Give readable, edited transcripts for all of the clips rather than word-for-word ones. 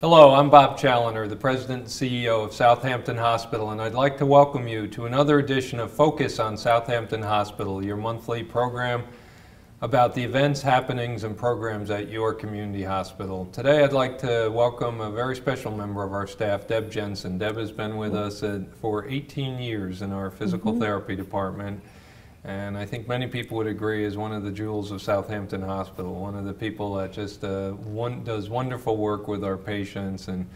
Hello, I'm Bob Chaloner, the President and CEO of Southampton Hospital, and I'd like to welcome you to another edition of Focus on Southampton Hospital, your monthly program about the events, happenings, and programs at your community hospital. Today I'd like to welcome a very special member of our staff, Debra Jensen. Deb has been with us for 18 years in our physical therapy department, and I think many people would agree is one of the jewels of Southampton Hospital, one of the people that just does wonderful work with our patients and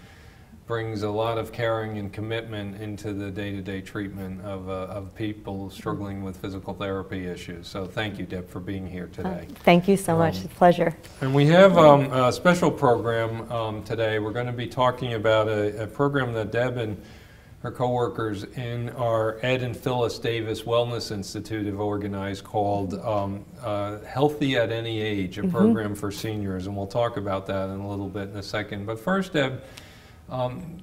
brings a lot of caring and commitment into the day-to-day treatment of people struggling with physical therapy issues. So thank you, Deb, for being here today. Thank you so much. It's a pleasure. And we have a special program today. We're going to be talking about a program that Deb and her co-workers in our Ed and Phyllis Davis Wellness Institute have organized called Healthy at Any Age, a program for seniors, and we'll talk about that in a little bit in a second. But first, Deb,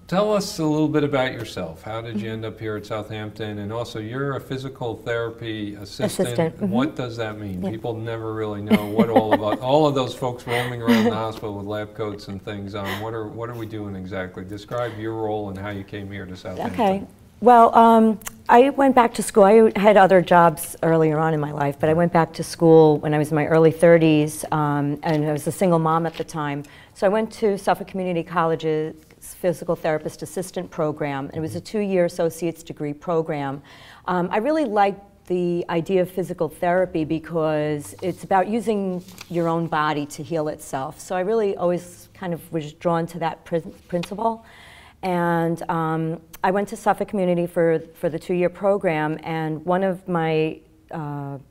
tell us a little bit about yourself. How did you end up here at Southampton? And also, you're a physical therapy assistant. What does that mean? People never really know what all of those folks roaming around the hospital with lab coats and things on. What are we doing exactly? Describe your role and how you came here to Southampton. Okay. Well, I went back to school. I had other jobs earlier on in my life, but I went back to school when I was in my early 30s, and I was a single mom at the time. So I went to Suffolk Community College's Physical Therapist Assistant Program, and it was a 2-year associate's degree program. I really liked the idea of physical therapy because it's about using your own body to heal itself. So I really always kind of was drawn to that principle. And I went to Suffolk Community for the 2-year program, and one of my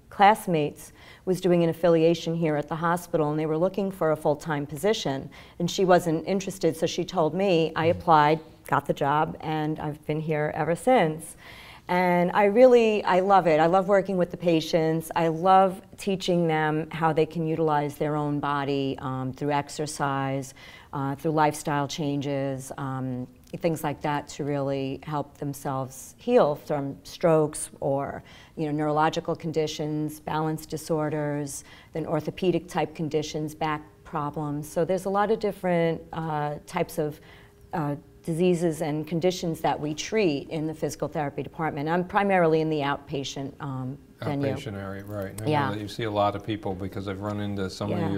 classmates was doing an affiliation here at the hospital, and they were looking for a full-time position, and she wasn't interested, so she told me. I applied, got the job, and I've been here ever since. And I love it. I love working with the patients. I love teaching them how they can utilize their own body through exercise, through lifestyle changes, things like that, to really help themselves heal from strokes or neurological conditions, balance disorders, then orthopedic type conditions, back problems. So there's a lot of different types of diseases and conditions that we treat in the physical therapy department. I'm primarily in the outpatient venue. Outpatient area, right. I know that you see a lot of people because I've run into some of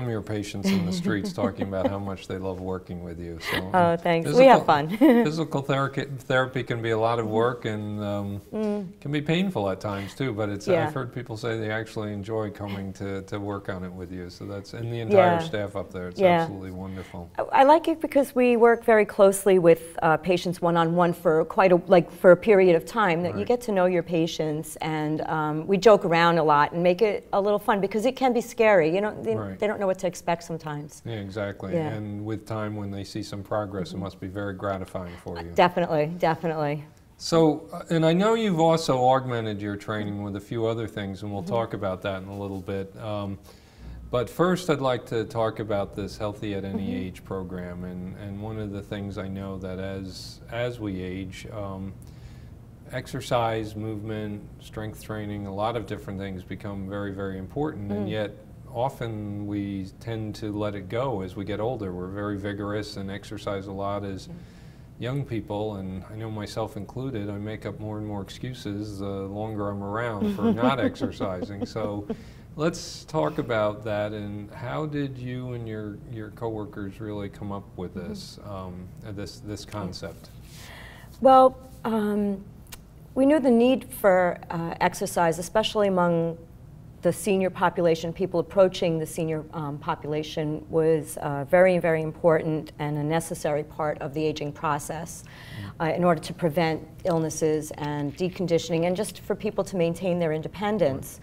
your patients in the streets talking about how much they love working with you. So, oh, thanks. We have fun. Physical therapy can be a lot of work and can be painful at times too, but I've heard people say they actually enjoy coming to work on it with you. So that's, and the entire staff up there, it's absolutely wonderful. I like it because we work very closely with patients one-on-one for for a period of time, that you get to know your patients, and we joke around a lot and make it a little fun because it can be scary. They don't know what to expect sometimes. Yeah, exactly. Yeah. And with time, when they see some progress, it must be very gratifying for you. Definitely, definitely. So, and I know you've also augmented your training with a few other things, and we'll talk about that in a little bit. But first, I'd like to talk about this Healthy at Any Age program. And one of the things I know that as we age, exercise, movement, strength training, a lot of different things become very, very important, and yet often we tend to let it go as we get older. We're very vigorous and exercise a lot as young people, and I know myself included, I make up more and more excuses the longer I'm around for not exercising. So let's talk about that, and how did you and your coworkers really come up with this, this concept? Well, we knew the need for exercise, especially among the senior population. People approaching the senior population was very, very important and a necessary part of the aging process in order to prevent illnesses and deconditioning, and just for people to maintain their independence.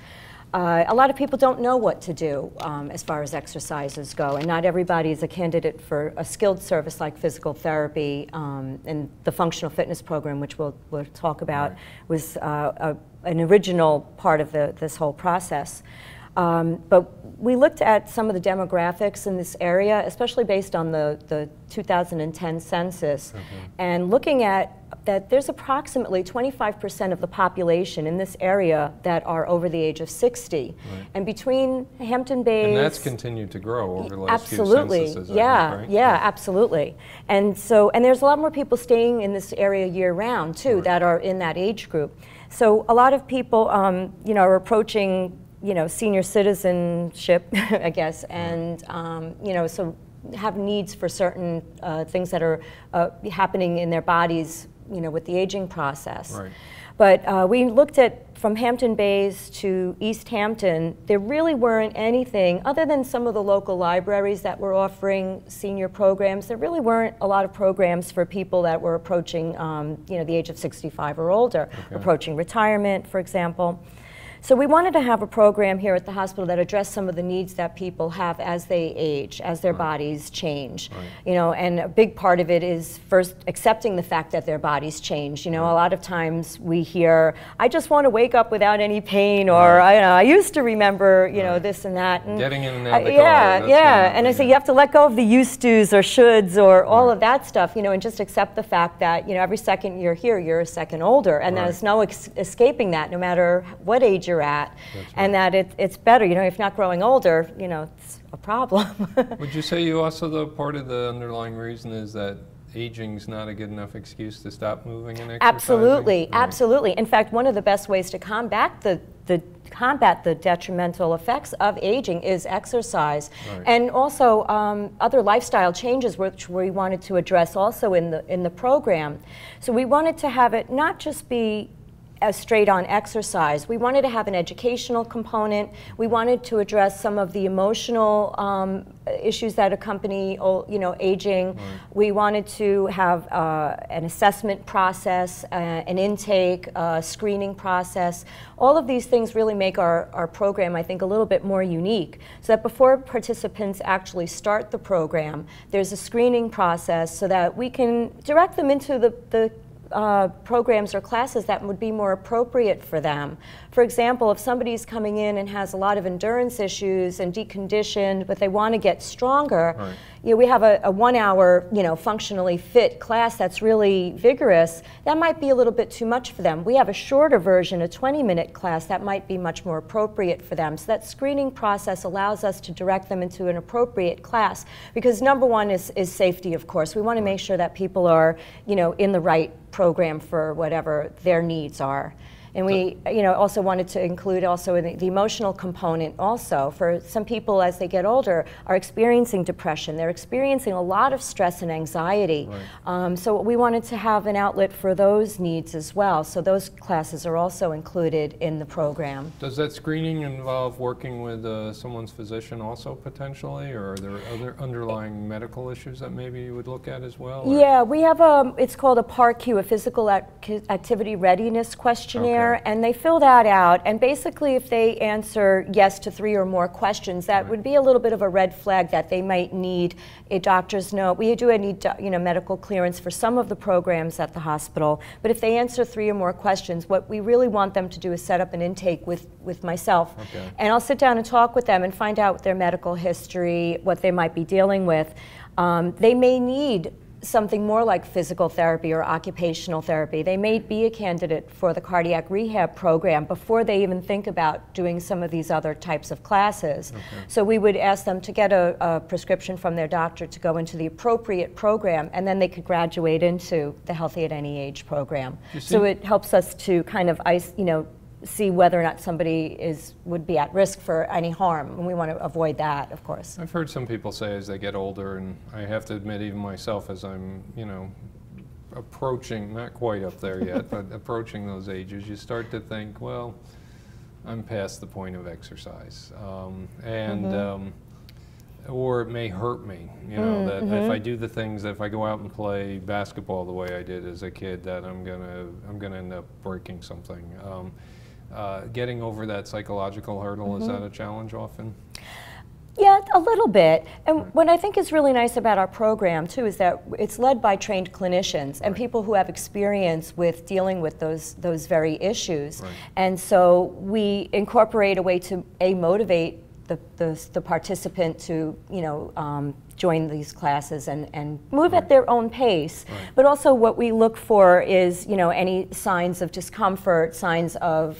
A lot of people don't know what to do as far as exercises go, and not everybody is a candidate for a skilled service like physical therapy. And the functional fitness program, which we'll talk about, was an original part of this whole process. But we looked at some of the demographics in this area, especially based on the 2010 census, and looking at that there's approximately 25% of the population in this area that are over the age of 60. Right. And between Hampton Bays... And that's continued to grow over the last few censuses, yeah, I think, right? Yeah, absolutely. And so, and there's a lot more people staying in this area year-round, too, that are in that age group. So a lot of people, you know, are approaching, you know, senior citizenship, I guess, and, you know, so have needs for certain things that are happening in their bodies, you know, with the aging process. Right. But we looked at, from Hampton Bays to East Hampton, there really weren't anything, other than some of the local libraries that were offering senior programs, there really weren't a lot of programs for people that were approaching, you know, the age of 65 or older, approaching retirement, for example. So we wanted to have a program here at the hospital that addressed some of the needs that people have as they age, as their bodies change. You know, and a big part of it is first accepting the fact that their bodies change. You know, a lot of times we hear, I just want to wake up without any pain, or I used to remember, you know, this and that. And getting in and out of the car. car. Yeah. And I say you have to let go of the used tos or shoulds or all of that stuff, you know, and just accept the fact that, you know, every second you're here, you're a second older, and there's no escaping that, no matter what age you're at, and that it's better. You know, if you're not growing older, you know, it's a problem. Would you say you also, though, part of the underlying reason is that aging's not a good enough excuse to stop moving and exercising? Absolutely, absolutely. In fact, one of the best ways to combat the detrimental effects of aging is exercise, and also other lifestyle changes, which we wanted to address also in the program. So we wanted to have it not just be as straight on exercise. We wanted to have an educational component. We wanted to address some of the emotional issues that accompany, you know, aging. We wanted to have an assessment process, an intake, screening process. All of these things really make our program, I think, a little bit more unique, so that before participants actually start the program, there's a screening process so that we can direct them into the programs or classes that would be more appropriate for them. For example, if somebody's coming in and has a lot of endurance issues and deconditioned, but they want to get stronger, you know, we have a 1 hour, you know, functionally fit class that's really vigorous. That might be a little bit too much for them. We have a shorter version, a 20-minute class, that might be much more appropriate for them. So that screening process allows us to direct them into an appropriate class, because number one is safety, of course. We want to make sure that people are, you know, in the right program for whatever their needs are. And we, you know, also wanted to include also the emotional component also. For some people, as they get older, are experiencing depression. They're experiencing a lot of stress and anxiety. So we wanted to have an outlet for those needs as well. So those classes are also included in the program. Does that screening involve working with someone's physician also potentially, or are there other underlying medical issues that maybe you would look at as well? Or? Yeah, we have it's called a PARQ, a Physical Activity Readiness Questionnaire. And they fill that out, and basically if they answer yes to 3 or more questions, that would be a little bit of a red flag that they might need a doctor's note. We do need, you know, medical clearance for some of the programs at the hospital, but if they answer 3 or more questions, what we really want them to do is set up an intake with myself, and I'll sit down and talk with them and find out their medical history, what they might be dealing with. They may need something more like physical therapy or occupational therapy. They may be a candidate for the cardiac rehab program before they even think about doing some of these other types of classes. So we would ask them to get a prescription from their doctor to go into the appropriate program, and then they could graduate into the Healthy at Any Age program. So it helps us to kind of, you know, see whether or not somebody would be at risk for any harm, and we want to avoid that, of course. I've heard some people say as they get older, and I have to admit even myself as I'm, you know, approaching, not quite up there yet, but approaching those ages, you start to think, well, I'm past the point of exercise, or it may hurt me, you know, that if I do the things, that if I go out and play basketball the way I did as a kid, that I'm gonna end up breaking something. Getting over that psychological hurdle, is that a challenge often? Yeah, a little bit. And what I think is really nice about our program, too, is that it's led by trained clinicians and people who have experience with dealing with those very issues. Right. And so we incorporate a way to, motivate the participant to, join these classes and move at their own pace. Right. But also what we look for is, any signs of discomfort, signs of,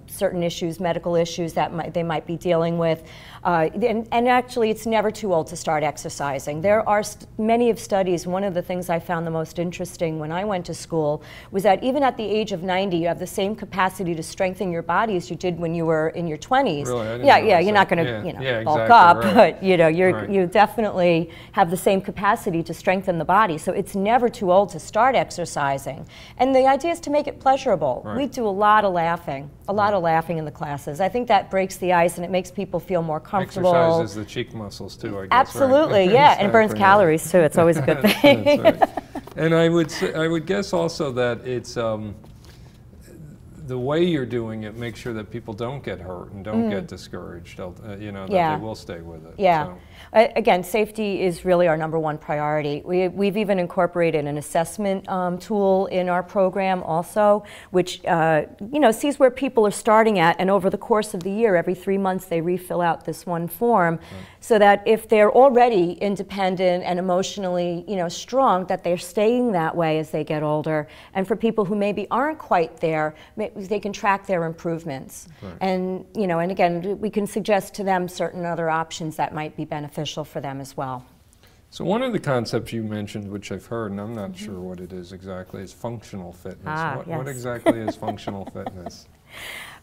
certain issues, medical issues that they might be dealing with. And actually, it's never too old to start exercising. There are many of studies. One of the things I found the most interesting when I went to school was that even at the age of 90, you have the same capacity to strengthen your body as you did when you were in your 20s. Really? Yeah, you're not going to, bulk up, but you definitely have the same capacity to strengthen the body. So it's never too old to start exercising. And the idea is to make it pleasurable. Right. We do a lot of laughing in the classes. I think that breaks the ice and it makes people feel more comfortable. Exercises the cheek muscles too, I guess. Absolutely, right? yeah, and it burns calories too. It's always a good thing. That's right. And I would guess also that it's the way you're doing it makes sure that people don't get hurt and don't get discouraged. That they will stay with it. Yeah. So. Again, safety is really our #1 priority. We've even incorporated an assessment tool in our program also, which sees where people are starting at, and over the course of the year, every 3 months, they refill out this one form, so that if they're already independent and emotionally, strong, that they're staying that way as they get older. And for people who maybe aren't quite there, they can track their improvements. Right. And and again, we can suggest to them certain other options that might be beneficial for them as well. So one of the concepts you mentioned, which I've heard, and I'm not sure what it is exactly, is functional fitness. What exactly is functional fitness?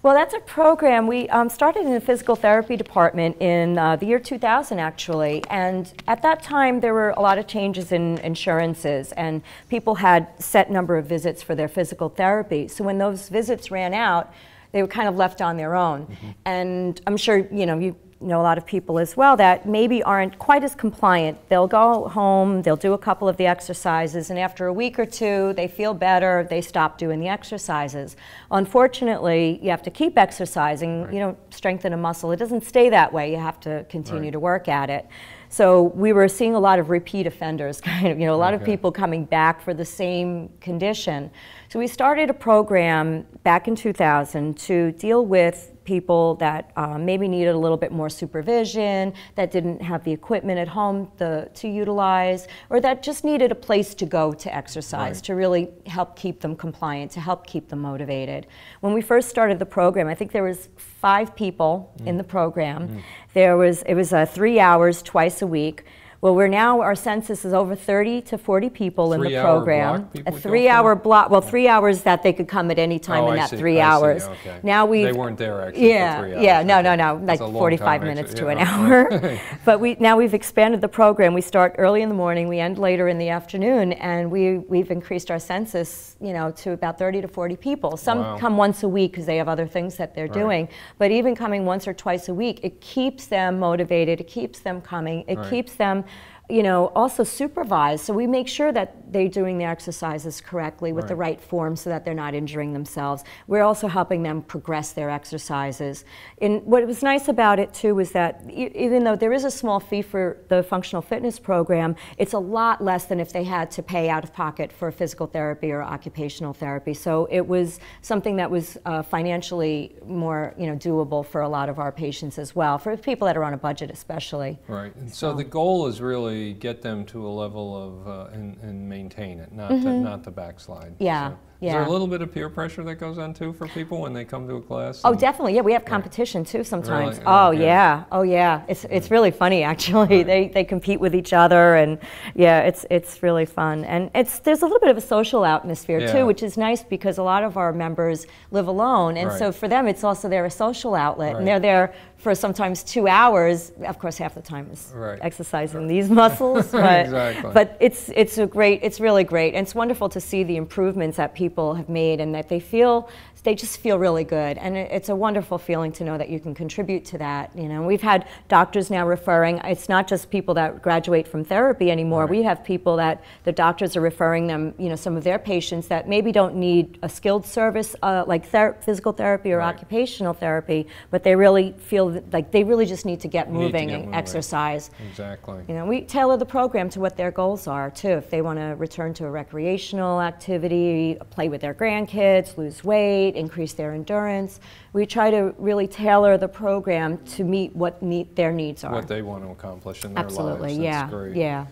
Well, that's a program. We started in the physical therapy department in the year 2000, actually. And at that time, there were a lot of changes in insurances, and people had set number of visits for their physical therapy. So when those visits ran out, they were kind of left on their own. And I'm sure, you know a lot of people as well that maybe aren't quite as compliant. They'll go home, they'll do a couple of the exercises, and after a week or two, they feel better, they stop doing the exercises. Unfortunately, you have to keep exercising. Right. You don't strengthen a muscle. It doesn't stay that way. You have to continue to work at it. So we were seeing a lot of repeat offenders, kind of, a lot of people coming back for the same condition. So we started a program back in 2000 to deal with people that maybe needed a little bit more supervision, that didn't have the equipment at home to utilize, or that just needed a place to go to exercise, to really help keep them compliant, to help keep them motivated. When we first started the program, I think there was 5 people in the program. It was 3 hours twice a week. Well, our census is over 30 to 40 people in the program. A 3-hour block, well, 3 hours that they could come at any time in that 3 hours. Okay. Now they weren't there actually for 3 hours. Yeah, no, like 45 minutes to an hour. But now we've expanded the program. We start early in the morning, we end later in the afternoon, and we've increased our census, to about 30 to 40 people. Some come once a week because they have other things that they're doing. But even coming once or twice a week, it keeps them motivated, it keeps them coming, it keeps them also supervised. So we make sure that they're doing the exercises correctly with the right form so that they're not injuring themselves. We're also helping them progress their exercises. And what was nice about it too was that even though there is a small fee for the functional fitness program, it's a lot less than if they had to pay out of pocket for physical therapy or occupational therapy. So it was something that was financially more doable for a lot of our patients as well, for people that are on a budget especially. Right. And so the goal is really get them to a level of and maintain it, not to backslide. Yeah. So, is there a little bit of peer pressure that goes on too for people when they come to a class? Oh, definitely. Yeah, we have competition too sometimes. Really? Oh, yeah. Oh, yeah. It's really funny actually. They compete with each other, and it's really fun. And there's a little bit of a social atmosphere too, which is nice because a lot of our members live alone, and so for them it's also a social outlet, and they're there for sometimes 2 hours. Of course, half the time is exercising these muscles, but it's really great, and it's wonderful to see the improvements that people have made, and that they just feel really good, and it's a wonderful feeling to know that you can contribute to that. We've had doctors now referring. It's not just people that graduate from therapy anymore. We have people that the doctors are referring them, some of their patients that maybe don't need a skilled service like physical therapy or occupational therapy, but they really feel people, like, they really just need to get moving and exercise. Exactly. You know, we tailor the program to what their goals are, too. If they want to return to a recreational activity, play with their grandkids, lose weight, increase their endurance, we try to really tailor the program to meet what their needs are. What they want to accomplish in their lives. Absolutely, yeah. That's great. Yeah.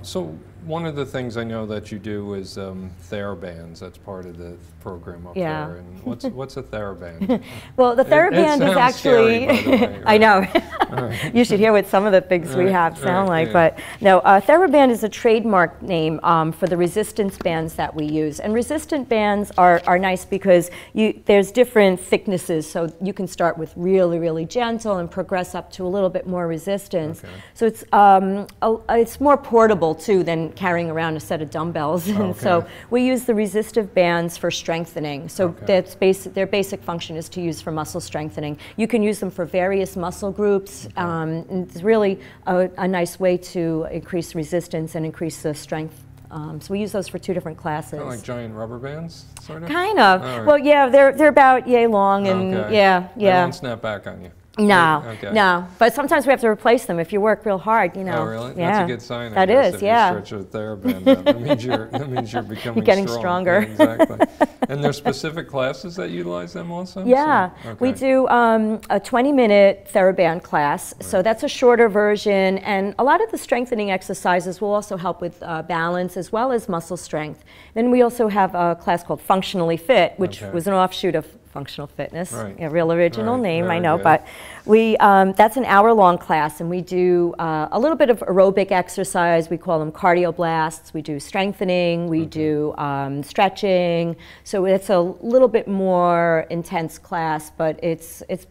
So one of the things I know that you do is TheraBands. That's part of the program up there. And what's a TheraBand? Well, the TheraBand is actually, scary, by the way, right? I know. You should hear what some of the things we have sound like. Yeah. But no, TheraBand is a trademark name for the resistance bands that we use. And resistant bands are nice because there's different thicknesses. So you can start with really, really gentle and progress up to a little bit more resistance. Okay. So it's more portable too than carrying around a set of dumbbells. And so we use the resistive bands for strengthening. So that's their basic function is to use for muscle strengthening. You can use them for various muscle groups. It's really a nice way to increase resistance and increase the strength. So we use those for 2 different classes. Kind of like giant rubber bands, sort of? Kind of. Right. Well, yeah, they're about yay long, and yeah. They won't snap back on you. No, no. But sometimes we have to replace them if you work real hard, you know. Oh, really? Yeah. That's a good sign. That is, if yeah. you stretch a TheraBand out. That means you're becoming getting stronger. Yeah, exactly. And there's specific classes that utilize them also? Yeah. So, we do a 20-minute TheraBand class. Right. So that's a shorter version. And a lot of the strengthening exercises will also help with balance as well as muscle strength. Then we also have a class called Functionally Fit, which was an offshoot of Functional Fitness, a real original name, I know, but that's an hour-long class, and we do a little bit of aerobic exercise. We call them cardio blasts. We do strengthening. We do stretching. So it's a little bit more intense class, but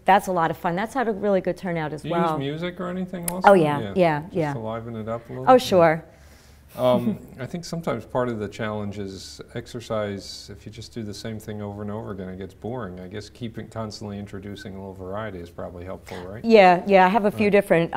that's a lot of fun. That's had a really good turnout as well. Do you use music or anything also? Oh yeah. Just to liven it up a little? Oh, sure. I think sometimes part of the challenge is exercise. If you just do the same thing over and over again, it gets boring. I guess constantly introducing a little variety is probably helpful, right? Yeah. I have a few different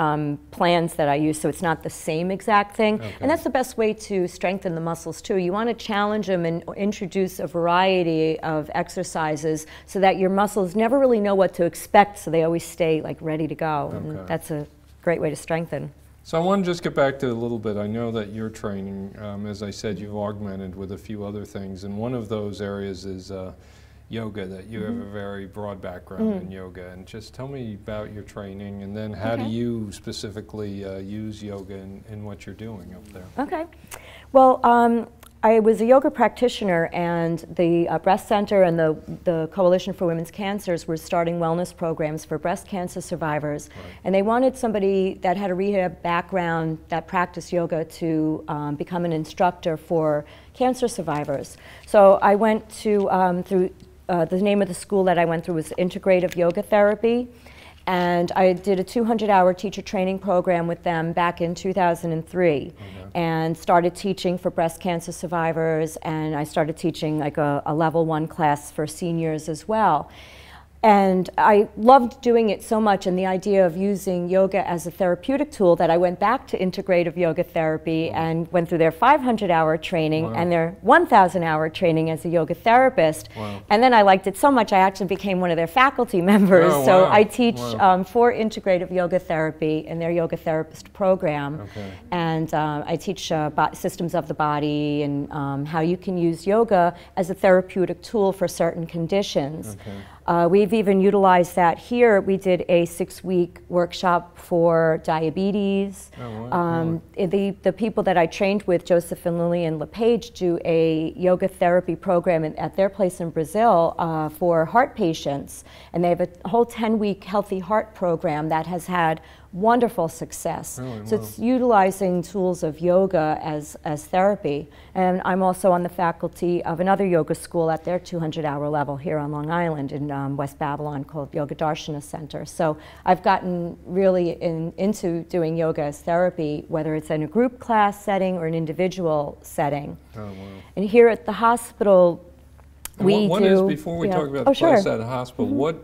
plans that I use, so it's not the same exact thing. And that's the best way to strengthen the muscles too. You want to challenge them and introduce a variety of exercises so that your muscles never really know what to expect, so they always stay like ready to go. And that's a great way to strengthen. So I want to just get back to a little bit. I know that your training, as I said, you've augmented with a few other things, and one of those areas is yoga, that you have a very broad background in yoga. And just tell me about your training, and then how do you specifically use yoga in what you're doing up there? Okay. Well, I was a yoga practitioner, and the Breast Center and the Coalition for Women's Cancers were starting wellness programs for breast cancer survivors. And they wanted somebody that had a rehab background that practiced yoga to become an instructor for cancer survivors. So I went to, the name of the school that I went through was Integrative Yoga Therapy. And I did a 200-hour teacher training program with them back in 2003 and started teaching for breast cancer survivors, and I started teaching like a level 1 class for seniors as well. And I loved doing it so much, and the idea of using yoga as a therapeutic tool, that I went back to integrative yoga therapy and went through their 500-hour training and their 1,000-hour training as a yoga therapist. And then I liked it so much, I actually became one of their faculty members. So I teach for integrative yoga therapy in their yoga therapist program. And I teach systems of the body and how you can use yoga as a therapeutic tool for certain conditions. We've even utilized that here. We did a 6-week workshop for diabetes. The people that I trained with, Joseph and Lillian LePage, do a yoga therapy program at their place in Brazil for heart patients. And they have a whole 10-week healthy heart program that has had wonderful success. So it's utilizing tools of yoga as therapy. And I'm also on the faculty of another yoga school at their 200-hour level here on Long Island in West Babylon called Yoga Darshana Center. So I've gotten really into doing yoga as therapy, whether it's in a group class setting or an individual setting. And here at the hospital, before we talk about the class at the hospital,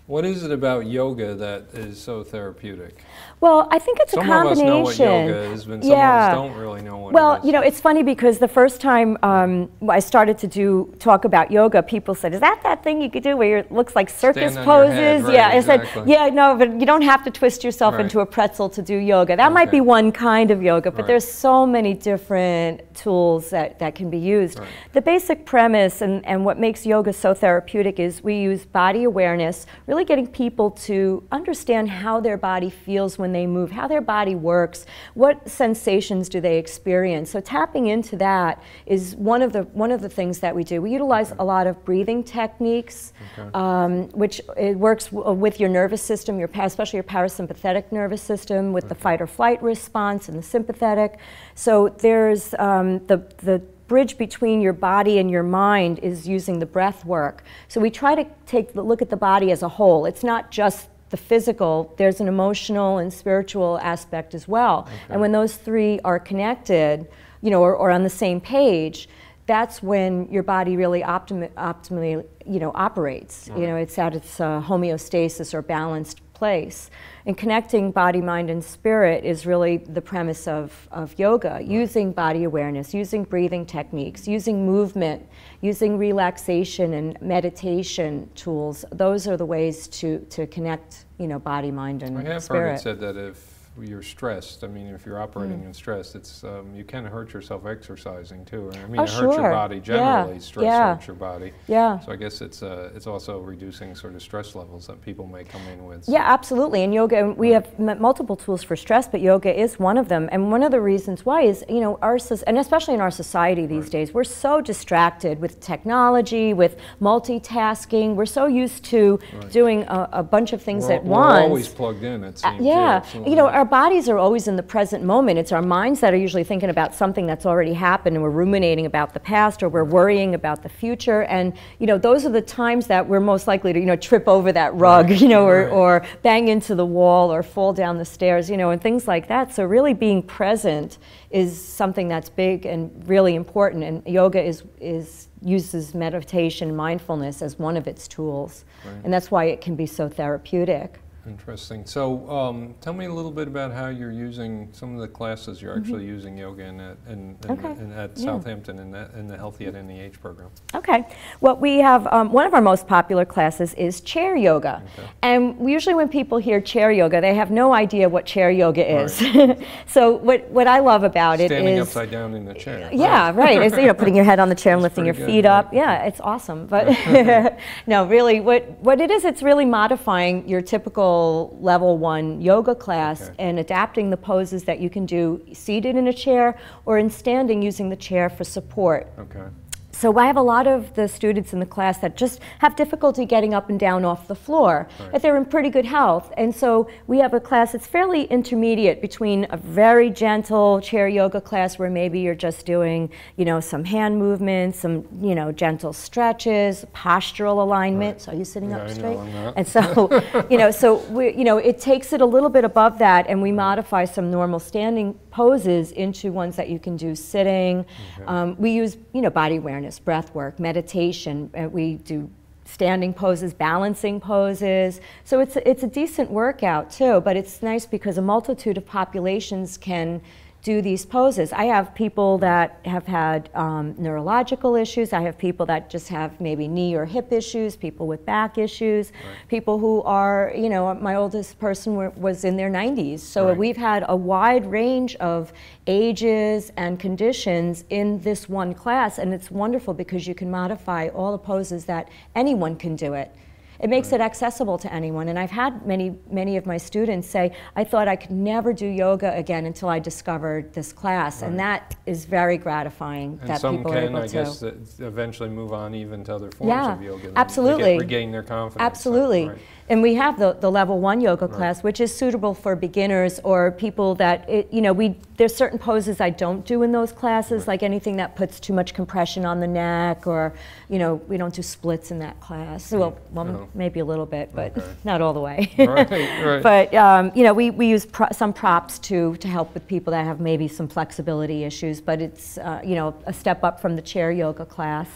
What is it about yoga that is so therapeutic? Well, I think it's a Some combination. of us know what yoga is, but some of us don't really know what it is. You know, it's funny because the first time I started to talk about yoga, people said, "Is that thing you could do where it looks like circus poses?" Head, right, yeah, exactly. I said, "Yeah, no, but you don't have to twist yourself into a pretzel to do yoga." That might be one kind of yoga, but there's so many different tools that can be used. Right. The basic premise and what makes yoga so therapeutic is we use body awareness, really getting people to understand how their body feels when they move, how their body works, what sensations do they experience. So tapping into that is one of the things that we do. We utilize a lot of breathing techniques, which it works with your nervous system, especially your parasympathetic nervous system, with the fight or flight response and the sympathetic. So there's the bridge between your body and your mind is using the breath work. So we try to take a look at the body as a whole. It's not just the physical, there's an emotional and spiritual aspect as well. And when those three are connected, you know, or on the same page, that's when your body really optimally, you know, operates. You know, it's at its homeostasis or balanced place. And connecting body, mind, and spirit is really the premise of yoga, using body awareness, using breathing techniques, using movement, using relaxation and meditation tools. Those are the ways to connect, you know, body, mind, and spirit. I have heard it said that if you're stressed, I mean, if you're operating in stress, it's you can hurt yourself exercising too. I mean, it hurts your body generally. Stress hurts your body. Yeah. So I guess it's also reducing sort of stress levels that people may come in with. Yeah, absolutely. And yoga, we have multiple tools for stress, but yoga is one of them. And one of the reasons why is, you know, and especially in our society these days, we're so distracted with technology, with multitasking. We're so used to doing a bunch of things at once. We're always plugged in, it seems. You know, our bodies are always in the present moment. It's our minds that are usually thinking about something that's already happened, and we're ruminating about the past, or we're worrying about the future. And, you know, those are the times that we're most likely to, you know, trip over that rug, you know, or bang into the wall, or fall down the stairs, you know, and things like that. So really being present is something that's big and really important. And yoga uses meditation, mindfulness as one of its tools. And that's why it can be so therapeutic. Interesting. So tell me a little bit about how you're using some of the classes you're actually using yoga in at Southampton in the Healthy at Any Age program. Okay. Well, we have one of our most popular classes is chair yoga. And usually when people hear chair yoga, they have no idea what chair yoga is. So what I love about it is standing upside down in the chair. Yeah, right. It's, you know, putting your head on the chair and lifting your feet up. Yeah, it's awesome. But no, really, what it is, it's really modifying your typical level 1 yoga class and adapting the poses that you can do seated in a chair or in standing, using the chair for support. So I have a lot of the students in the class that just have difficulty getting up and down off the floor, but they're in pretty good health. And so we have a class that's fairly intermediate between a very gentle chair yoga class where maybe you're just doing, you know, some hand movements, some, you know, gentle stretches, postural alignment. So are you sitting up straight? And so, you know, it takes it a little bit above that, and we modify some normal standing poses into ones that you can do sitting. We use, you know, body awareness, breath work, meditation. We do standing poses, balancing poses. So it's a decent workout too, but it's nice because a multitude of populations can do these poses. I have people that have had neurological issues. I have people that just have maybe knee or hip issues, people with back issues, people who are, you know, my oldest person was in their 90s. So we've had a wide range of ages and conditions in this one class, and it's wonderful because you can modify all the poses that anyone can do it. It makes it accessible to anyone, and I've had many of my students say, I thought I could never do yoga again until I discovered this class, and that is very gratifying that people are able to. And some can, I guess, eventually move on even to other forms of yoga. Absolutely. Regain their confidence. Absolutely. And we have the level 1 yoga class, which is suitable for beginners or people that, you know, there's certain poses I don't do in those classes, like anything that puts too much compression on the neck, or, you know, we don't do splits in that class. Well, maybe a little bit, but not all the way. But, you know, we use some props to help with people that have maybe some flexibility issues, but it's, you know, a step up from the chair yoga class.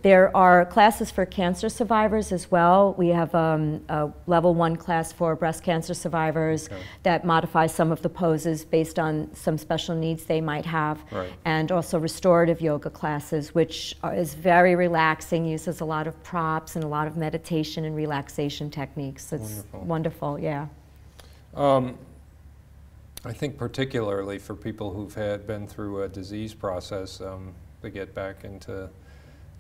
There are classes for cancer survivors as well. We have a level 1 class for breast cancer survivors that modifies some of the poses based on some special needs they might have. Right. And also restorative yoga classes, which is very relaxing, uses a lot of props and a lot of meditation and relaxation techniques. It's wonderful, yeah. I think particularly for people who've been through a disease process, to get back into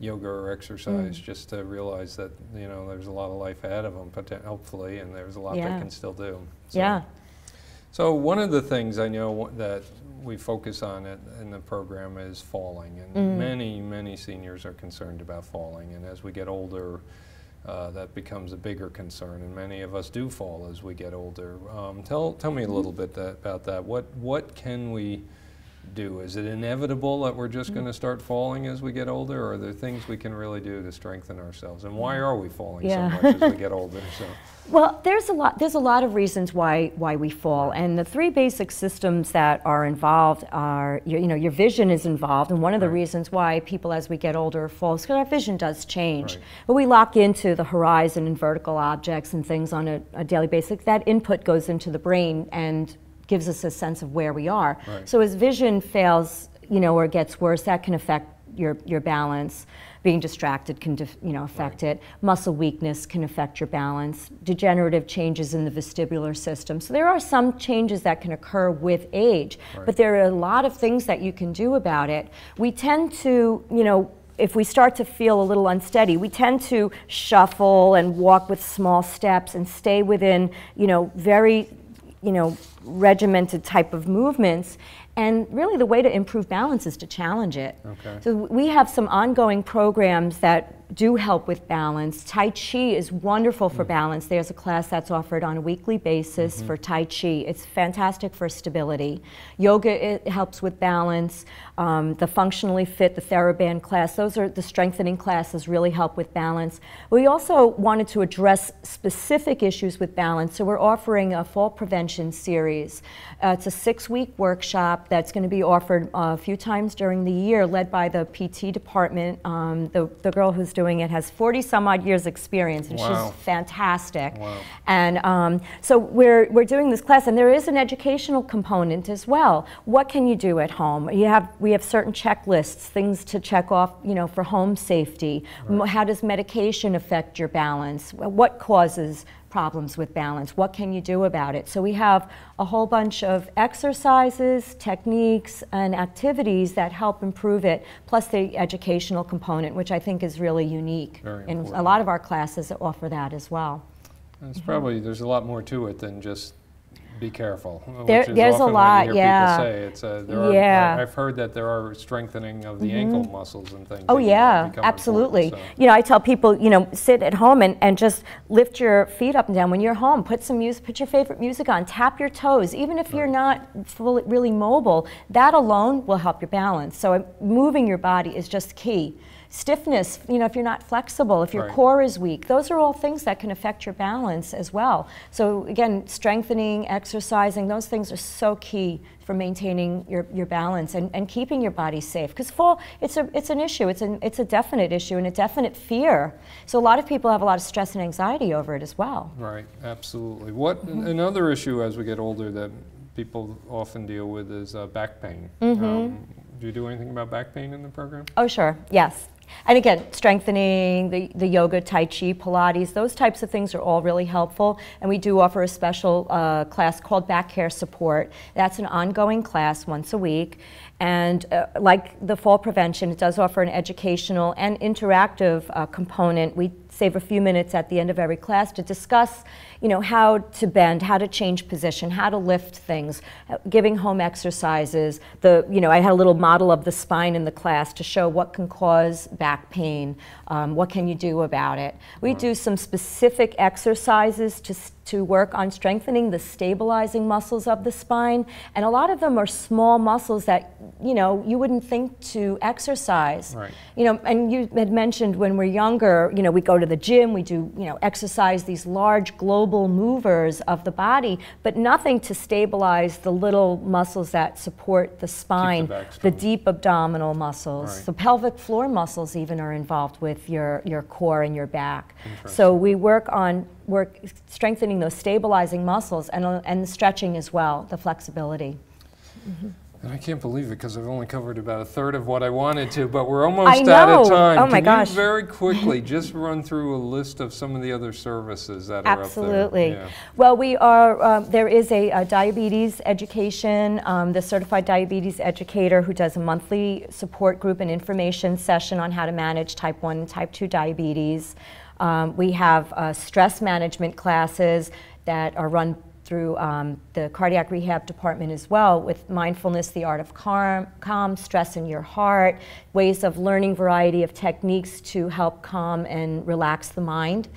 yoga or exercise, just to realize that, you know, there's a lot of life ahead of them, hopefully, and there's a lot they can still do. So, yeah. So one of the things I know that we focus on in the program is falling, and many seniors are concerned about falling, and as we get older, that becomes a bigger concern, and many of us do fall as we get older. Tell me a little bit about that. What can we do? Is it inevitable that we're just going to start falling as we get older, or are there things we can really do to strengthen ourselves? And why are we falling so much as we get older? So. Well, there's a lot of reasons why we fall, and the 3 basic systems that are involved are, you know, your vision is involved, and one of the reasons why people as we get older fall is because our vision does change. But we lock into the horizon and vertical objects and things on a daily basis. That input goes into the brain and gives us a sense of where we are. So as vision fails, you know, or gets worse, that can affect your balance. Being distracted can, affect it. Muscle weakness can affect your balance. Degenerative changes in the vestibular system. So there are some changes that can occur with age, but there are a lot of things that you can do about it. We tend to, if we start to feel a little unsteady, we tend to shuffle and walk with small steps and stay within, very, regimented type of movements. And really the way to improve balance is to challenge it. So we have some ongoing programs that do help with balance. Tai Chi is wonderful for balance. There's a class that's offered on a weekly basis for Tai Chi. It's fantastic for stability. Yoga, it helps with balance. The Functionally Fit, the TheraBand class, those are the strengthening classes, really help with balance. We also wanted to address specific issues with balance, so we're offering a fall prevention series. It's a 6-week workshop that's going to be offered a few times during the year, led by the PT department. The girl who's doing it has 40 some odd years experience, and she's fantastic. And so we're doing this class, and there is an educational component as well. What can you do at home? We have certain checklists, things to check off, for home safety. How does medication affect your balance? What causes problems with balance? What can you do about it? So we have a whole bunch of exercises, techniques, and activities that help improve it, plus the educational component, which I think is really unique. And a lot of our classes offer that as well. It's probably, there's a lot more to it than just be careful. There's a lot, what you hear people say. I've heard that there are strengthening of the ankle muscles and things. Oh yeah, absolutely. So. I tell people, sit at home and just lift your feet up and down when you're home. Put some music, put your favorite music on, tap your toes. Even if you're not really mobile, that alone will help your balance. So moving your body is just key. Stiffness, if you're not flexible, if your core is weak, those are all things that can affect your balance as well. So again, strengthening, exercising, those things are so key for maintaining your balance and keeping your body safe. Because fall, it's an issue, it's a definite issue and a definite fear. So a lot of people have a lot of stress and anxiety over it as well. Right, absolutely. Another issue as we get older that people often deal with is back pain. Do you do anything about back pain in the program? Oh, sure, yes. And again, strengthening, the yoga, Tai Chi, Pilates, those types of things are all really helpful. And we do offer a special class called Back Care Support. That's an ongoing class once a week. And like the fall prevention, it does offer an educational and interactive component. We save a few minutes at the end of every class to discuss, how to bend, how to change position, how to lift things, giving home exercises. I had a little model of the spine in the class to show what can cause back pain, what can you do about it. We do some specific exercises to work on strengthening the stabilizing muscles of the spine. And a lot of them are small muscles that, you know, you wouldn't think to exercise. Right. You know, and you had mentioned when we're younger, you know, we go to the gym, we do, you know, exercise, these large global movers of the body, but nothing to stabilize the little muscles that support the spine, the deep abdominal muscles. Right. The pelvic floor muscles even are involved with your core and your back. So we work on strengthening those stabilizing muscles and the stretching as well, the flexibility. Mm-hmm. And I can't believe it because I've only covered about a third of what I wanted to, but we're almost out of time. Oh my gosh. Can you very quickly just run through a list of some of the other services that are Absolutely. up there? Yeah. Well, we are, there is a diabetes education, the certified diabetes educator who does a monthly support group and information session on how to manage type 1 and type 2 diabetes. We have stress management classes that are run through the cardiac rehab department as well, with mindfulness, the art of calm, stress in your heart, ways of learning variety of techniques to help calm and relax the mind.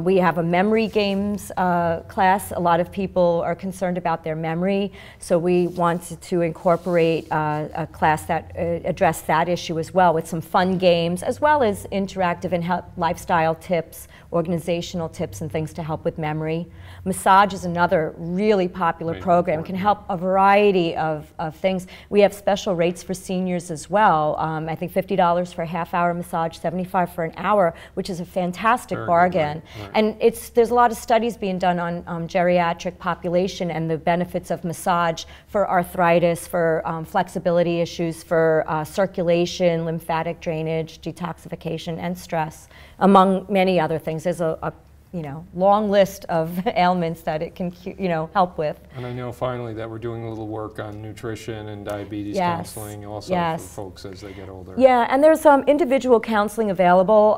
We have a memory games class. A lot of people are concerned about their memory, so we wanted to incorporate a class that addressed that issue as well, with some fun games, as well as interactive and lifestyle tips, organizational tips and things to help with memory. Massage is another really popular program. It can help a variety of things. We have special rates for seniors as well. I think $50 for a half-hour massage, $75 for an hour, which is a fantastic bargain. Right. And there's a lot of studies being done on geriatric population and the benefits of massage for arthritis, for flexibility issues, for circulation, lymphatic drainage, detoxification, and stress, among many other things. There's a you know, long list of ailments that it can, you know, help with. And I know finally that we're doing a little work on nutrition and diabetes counseling also for folks as they get older. Yeah, and there's individual counseling available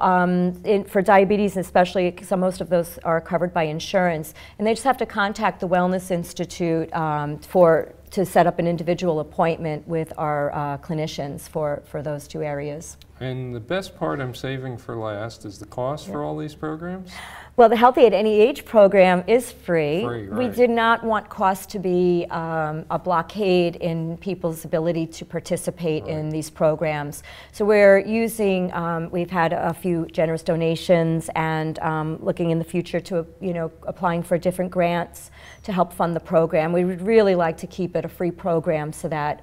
for diabetes, especially most of those are covered by insurance. And they just have to contact the Wellness Institute to set up an individual appointment with our clinicians for those two areas. And the best part I'm saving for last is the cost for all these programs? Well, the Healthy at Any Age program is free. Right. We did not want cost to be a blockade in people's ability to participate in these programs. So we're using, we've had a few generous donations and looking in the future to, you know, applying for different grants to help fund the program. We would really like to keep it a free program so that,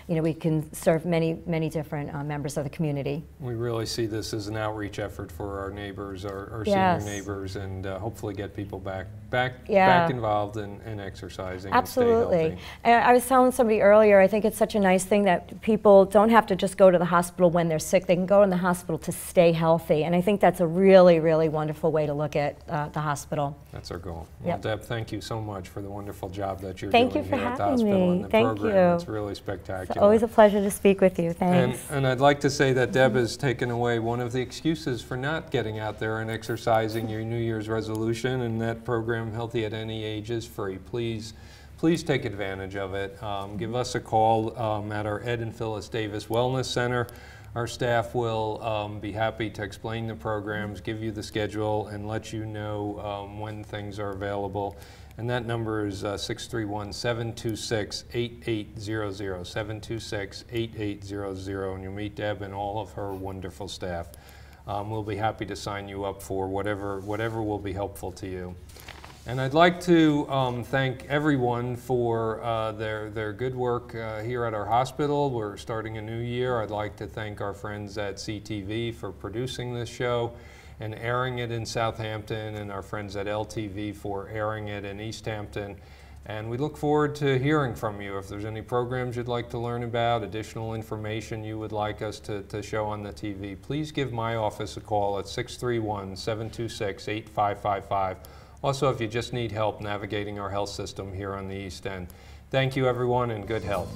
you know, we can serve many, many different members of the community. We really see this as an outreach effort for our neighbors, our senior neighbors, and hopefully get people back involved in exercising. Absolutely. And stay healthy. I was telling somebody earlier, I think it's such a nice thing that people don't have to just go to the hospital when they're sick. They can go in the hospital to stay healthy, and I think that's a really, really wonderful way to look at the hospital. That's our goal. Well, Deb, thank you so much for the wonderful job that you're doing here for at the having hospital me. and the Thank program. you. It's really spectacular. It's always a pleasure to speak with you. Thanks. And I'd like to say that Deb has taken away one of the excuses for not getting out there and exercising, your New Year's resolution, and that program, Healthy at Any Age, is free. Please take advantage of it. Give us a call at our Ed and Phyllis Davis Wellness Center. Our staff will be happy to explain the programs, give you the schedule, and let you know when things are available. And that number is 631-726-8800, 726-8800, and you'll meet Deb and all of her wonderful staff. We'll be happy to sign you up for whatever will be helpful to you. And I'd like to thank everyone for their good work here at our hospital. We're starting a new year. I'd like to thank our friends at CTV for producing this show and airing it in Southampton, and our friends at LTV for airing it in East Hampton. And we look forward to hearing from you. If there's any programs you'd like to learn about, additional information you would like us to show on the TV, please give my office a call at 631-726-8555. Also, if you just need help navigating our health system here on the East End. Thank you, everyone, and good health.